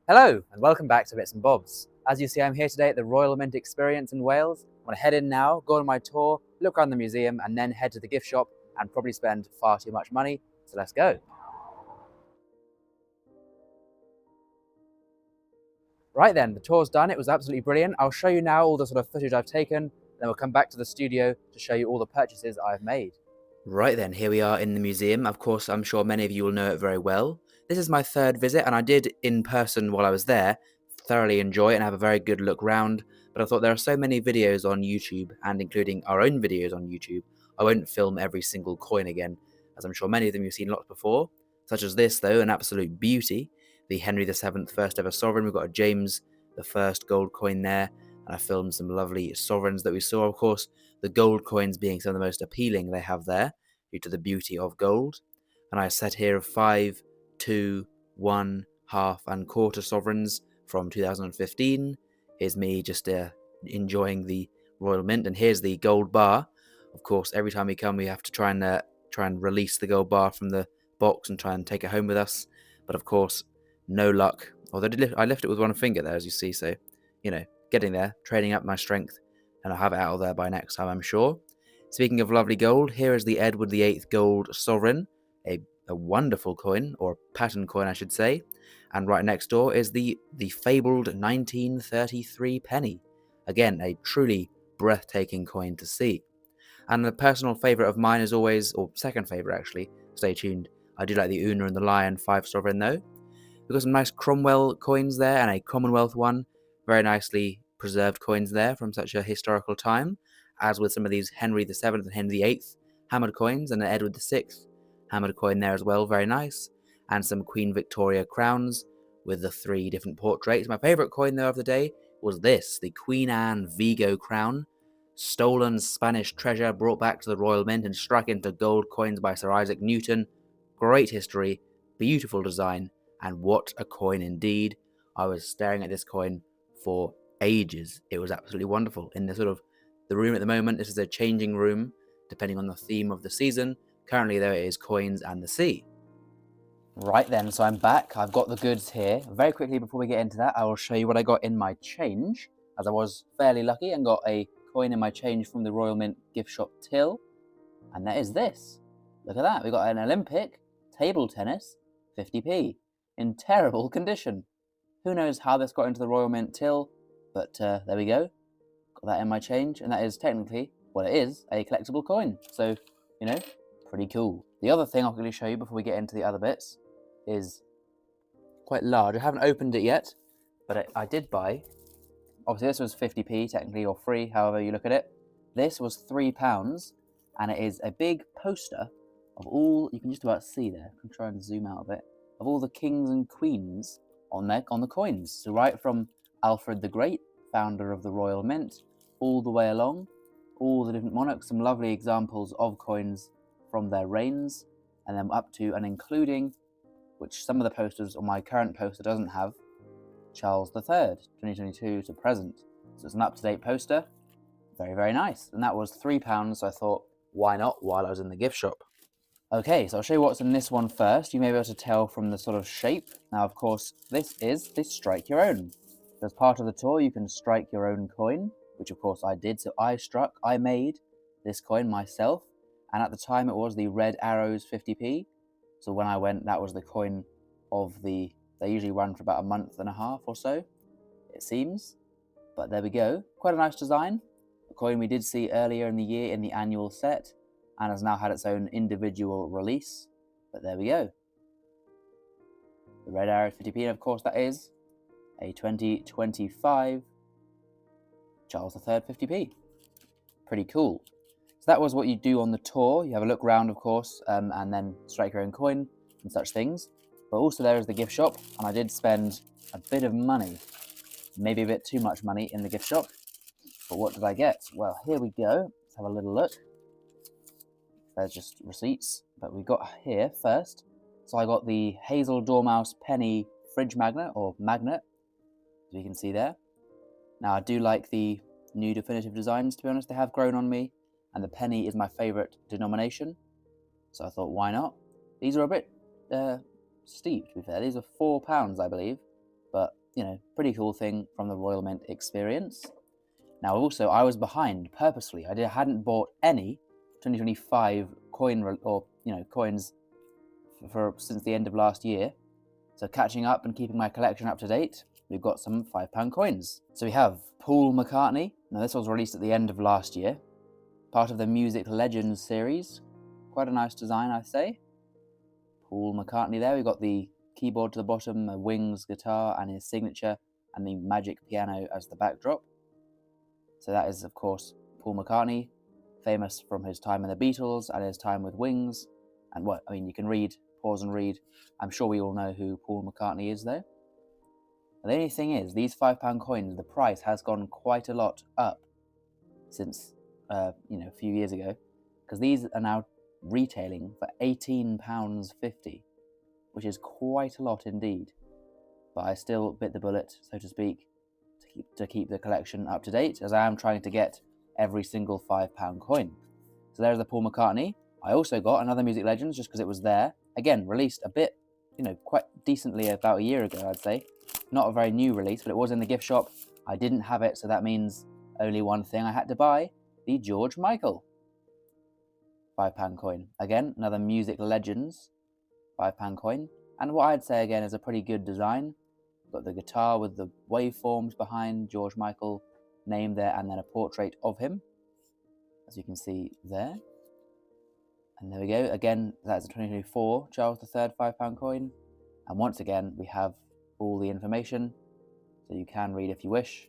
Hello and welcome back to Bits and Bobs. As you see, I'm here today at the Royal Mint Experience in Wales. I'm going to head in now, go on my tour, look around the museum and then head to the gift shop and probably spend far too much money. So let's go. Right then, the tour's done. It was absolutely brilliant. I'll show you now all the sort of footage I've taken. Then we'll come back to the studio to show you all the purchases I've made. Right then, here we are in the museum. Of course, I'm sure many of you will know it very well. This is my third visit, and I did in person while I was there thoroughly enjoy it and have a very good look round. But I thought there are so many videos on YouTube, and including our own videos on YouTube, I won't film every single coin again, as I'm sure many of them you've seen lots before. Such as this, though, an absolute beauty. The Henry VII first ever sovereign. We've got a James I gold coin there, and I filmed some lovely sovereigns that we saw. Of course, the gold coins being some of the most appealing they have there, due to the beauty of gold. And I set here of 5, 2, 1, half, and quarter sovereigns from 2015. Here's me just enjoying the Royal Mint, and here's the gold bar. Of course, every time we come, we have to try and release the gold bar from the box and try and take it home with us. But of course, no luck. Although I lift it with one finger there, as you see. So, getting there, training up my strength, and I'll have it out of there by next time, I'm sure. Speaking of lovely gold, here is the Edward VIII gold sovereign, a wonderful coin, or pattern coin, I should say. And right next door is the fabled 1933 penny. Again, a truly breathtaking coin to see. And a personal favourite of mine is always, or second favourite actually, stay tuned, I do like the Una and the Lion 5 sovereign though. We've got some nice Cromwell coins there and a Commonwealth one, very nicely preserved coins there from such a historical time, as with some of these Henry VII and Henry VIII hammered coins, and an Edward VI hammered coin there as well, very nice, and some Queen Victoria crowns with the 3 different portraits. My favourite coin though of the day was this, the Queen Anne Vigo crown, stolen Spanish treasure brought back to the Royal Mint and struck into gold coins by Sir Isaac Newton. Great history, beautiful design, and what a coin indeed. I was staring at this coin for ages. It was absolutely wonderful. In the room at the moment, this is a changing room, depending on the theme of the season. Currently, though, it is coins and the sea. Right then, so I'm back. I've got the goods here. Very quickly, before we get into that, I will show you what I got in my change, as I was fairly lucky and got a coin in my change from the Royal Mint gift shop till, and that is this. Look at that. We got an Olympic table tennis 50p in terrible condition. Who knows how this got into the Royal Mint till, but there we go. Got that in my change, and that is technically, well, it is a collectible coin. So, pretty cool. The other thing I'll quickly show you before we get into the other bits is quite large. I haven't opened it yet, but I did buy. Obviously, this was 50p technically, or free, however you look at it. This was £3, and it is a big poster of all, you can just about see there, I can try and zoom out a bit, of all the kings and queens on the coins. So right from Alfred the Great, founder of the Royal Mint, all the way along, all the different monarchs, some lovely examples of coins from their reigns, and then up to and including, which some of the posters on my current poster doesn't have, Charles III, 2022 to present. So it's an up-to-date poster. Very, very nice. And that was £3, so I thought, why not, while I was in the gift shop. Okay, so I'll show you what's in this one first. You may be able to tell from the sort of shape. Now, of course, this is the strike your own. So as part of the tour, you can strike your own coin, which of course I did. So I made this coin myself. And at the time, it was the Red Arrows 50p. So when I went, that was the coin of they usually run for about a month and a half or so, it seems. But there we go. Quite a nice design. A coin we did see earlier in the year in the annual set, and has now had its own individual release. But there we go. The Red Arrow 50p, and of course that is a 2025 Charles III 50p. Pretty cool. So that was what you do on the tour. You have a look around, of course, and then strike your own coin and such things. But also there is the gift shop, and I did spend a bit of money, maybe a bit too much money in the gift shop. But what did I get? Well, here we go. Let's have a little look. There's just receipts, but we got here first. So I got the Hazel Dormouse Penny Fridge Magnet, or Magnet, as you can see there. Now I do like the new definitive designs, to be honest. They have grown on me, and the penny is my favourite denomination. So I thought, why not? These are a bit steep, to be fair. These are £4, I believe, but pretty cool thing from the Royal Mint experience. Now, also, I was behind purposely. I hadn't bought any 2025 coins since the end of last year. So catching up and keeping my collection up to date, we've got some £5 coins. So we have Paul McCartney. Now, this was released at the end of last year, part of the Music Legends series. Quite a nice design, I'd say. Paul McCartney there. We've got the keyboard to the bottom, a Wings guitar and his signature, and the Magic piano as the backdrop. So that is, of course, Paul McCartney, famous from his time in the Beatles and his time with Wings. And you can pause and read. I'm sure we all know who Paul McCartney is, though. And the only thing is, these £5 coins, the price has gone quite a lot up since, a few years ago, because these are now retailing for £18.50, which is quite a lot indeed. But I still bit the bullet, so to speak, to keep the collection up to date, as I am trying to get every single £5 coin. So there's the Paul McCartney. I also got another Music Legends just because it was there. Again, released a bit, quite decently about a year ago, I'd say. Not a very new release, but it was in the gift shop. I didn't have it, so that means only one thing I had to buy, the George Michael £5 coin. Again, another Music Legends £5 coin. And what I'd say again is a pretty good design. Got the guitar with the waveforms behind, George Michael name there, and then a portrait of him, as you can see there. And there we go. Again, that's a 2024 Charles III £5 coin. And once again, we have all the information, so you can read if you wish.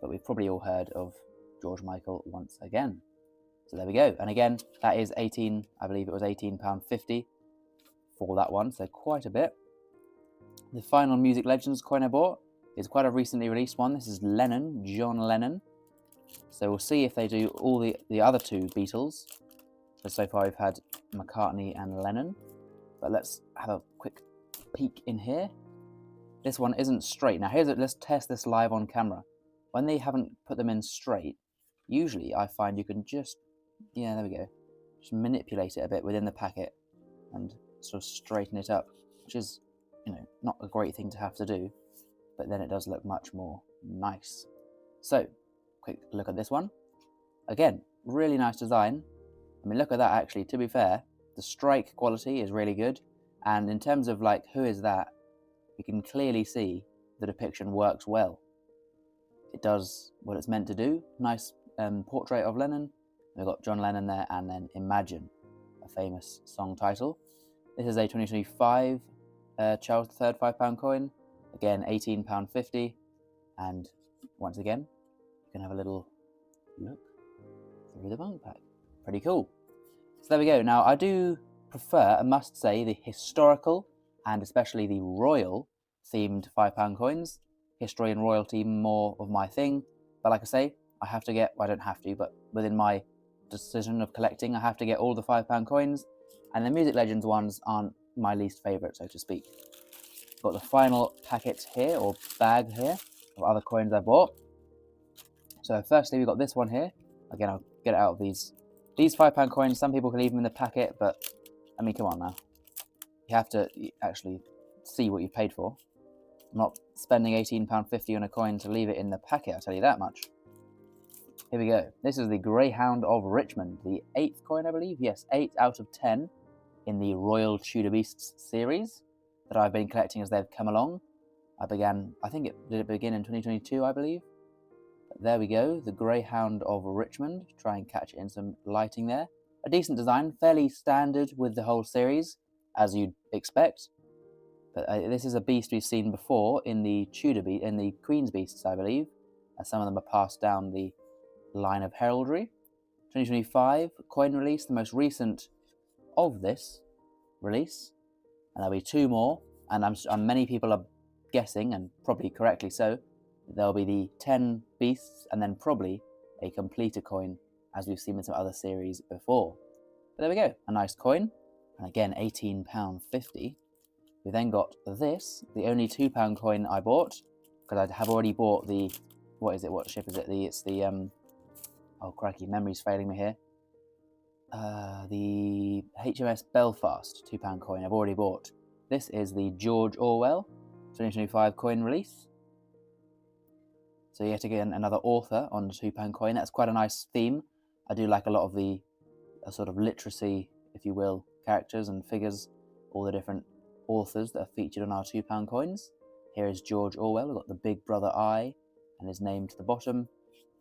But we've probably all heard of George Michael once again. So there we go. And again, that is I believe it was £18.50 for that one, so quite a bit. The final Music Legends coin I bought is quite a recently released one. This is Lennon, John Lennon. So we'll see if they do all the other two Beatles. So far we've had McCartney and Lennon. But let's have a quick peek in here. This one isn't straight. Now let's test this live on camera. When they haven't put them in straight, usually I find you can just, there we go, just manipulate it a bit within the packet and sort of straighten it up, which is, not a great thing to have to do, but then it does look much more nice. So, quick look at this one. Again, really nice design. Look at that actually, to be fair, the strike quality is really good, and in terms of who is that, you can clearly see the depiction works well. It does what it's meant to do. Nice portrait of Lennon. We've got John Lennon there, and then Imagine, a famous song title. This is a 2025 Charles III £5 coin. Again, £18.50. And once again, you can have a little look through the bung pack. Pretty cool. So there we go. Now, I do prefer, I must say, the historical and especially the royal themed £5 coins. History and royalty more of my thing. But like I say, I don't have to, but within my decision of collecting, I have to get all the £5 coins. And the Music Legends ones aren't my least favourite, so to speak. Got the final packet here, or bag here, of other coins I bought. So firstly, we've got this one here. Again, I'll get it out of these £5 coins. Some people can leave them in the packet, but come on now. You have to actually see what you paid for. I'm not spending £18.50 on a coin to leave it in the packet, I'll tell you that much. Here we go. This is the Greyhound of Richmond, the 8th coin, I believe. Yes, 8 out of 10 in the Royal Tudor Beasts series that I've been collecting as they've come along. I think it did begin in 2022, I believe. But there we go, the Greyhound of Richmond. Try and catch it in some lighting there. A decent design, fairly standard with the whole series, as you'd expect. But this is a beast we've seen before in the Queen's Beasts, I believe. As some of them are passed down the line of heraldry. 2025 coin release, the most recent of this release. And there'll be 2 more, and many people are guessing, and probably correctly so, there'll be the 10 beasts, and then probably a completer coin, as we've seen in some other series before. But there we go, a nice coin, and again, £18.50. We then got this, the only £2 coin I bought, because I have already bought the, what ship is it? It's the, oh crikey, memory's failing me here. The HMS Belfast £2 coin I've already bought. This is the George Orwell 2025 coin release. So yet again, another author on the £2 coin. That's quite a nice theme. I do like a lot of the sort of literacy, if you will, characters and figures, all the different authors that are featured on our £2 coins. Here is George Orwell. We've got the big brother eye and his name to the bottom.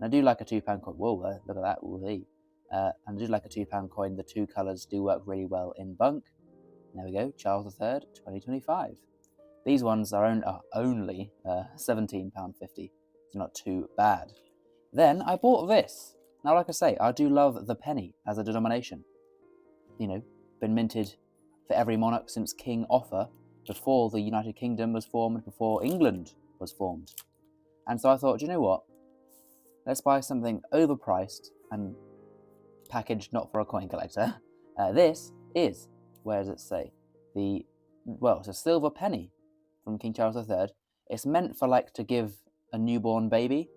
And I do like a £2 coin. Whoa, look at that. And I do like a £2 coin. The two colours do work really well in bunk. There we go, Charles III, 2025. These ones are only £17.50. It's not too bad. Then I bought this. Now, like I say, I do love the penny as a denomination. You know, been minted for every monarch since King Offa, before the United Kingdom was formed, before England was formed. And so I thought, you know what? Let's buy something overpriced and packaged not for a coin collector. This is, where does it say? It's a silver penny from King Charles III. It's meant for to give a newborn baby.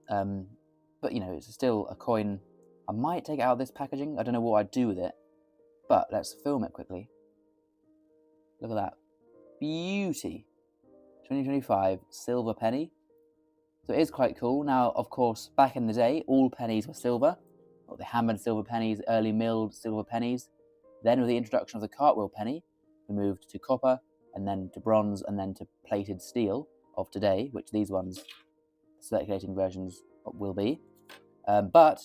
But you know, it's still a coin. I might take it out of this packaging. I don't know what I'd do with it. But let's film it quickly. Look at that. Beauty. 2025 silver penny. So it is quite cool. Now, of course, back in the day, all pennies were silver. Or the hammered silver pennies, early milled silver pennies. Then with the introduction of the cartwheel penny, we moved to copper, and then to bronze, and then to plated steel of today, which these ones, circulating versions, will be. But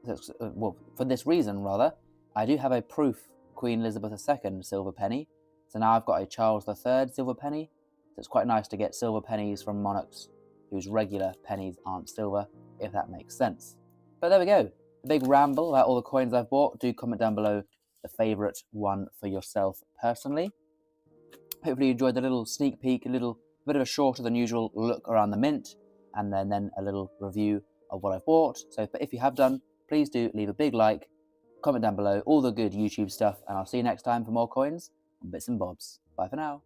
for this reason, rather, I do have a proof Queen Elizabeth II silver penny. So now I've got a Charles III silver penny. So it's quite nice to get silver pennies from monarchs whose regular pennies aren't silver, if that makes sense. But there we go. A big ramble about all the coins I've bought. Do comment down below the favourite one for yourself personally. Hopefully you enjoyed the little sneak peek, a little bit of a shorter than usual look around the mint, and then a little review of what I've bought. So if you have done, please do leave a big like, comment down below all the good YouTube stuff, and I'll see you next time for more coins and bits and bobs. Bye for now.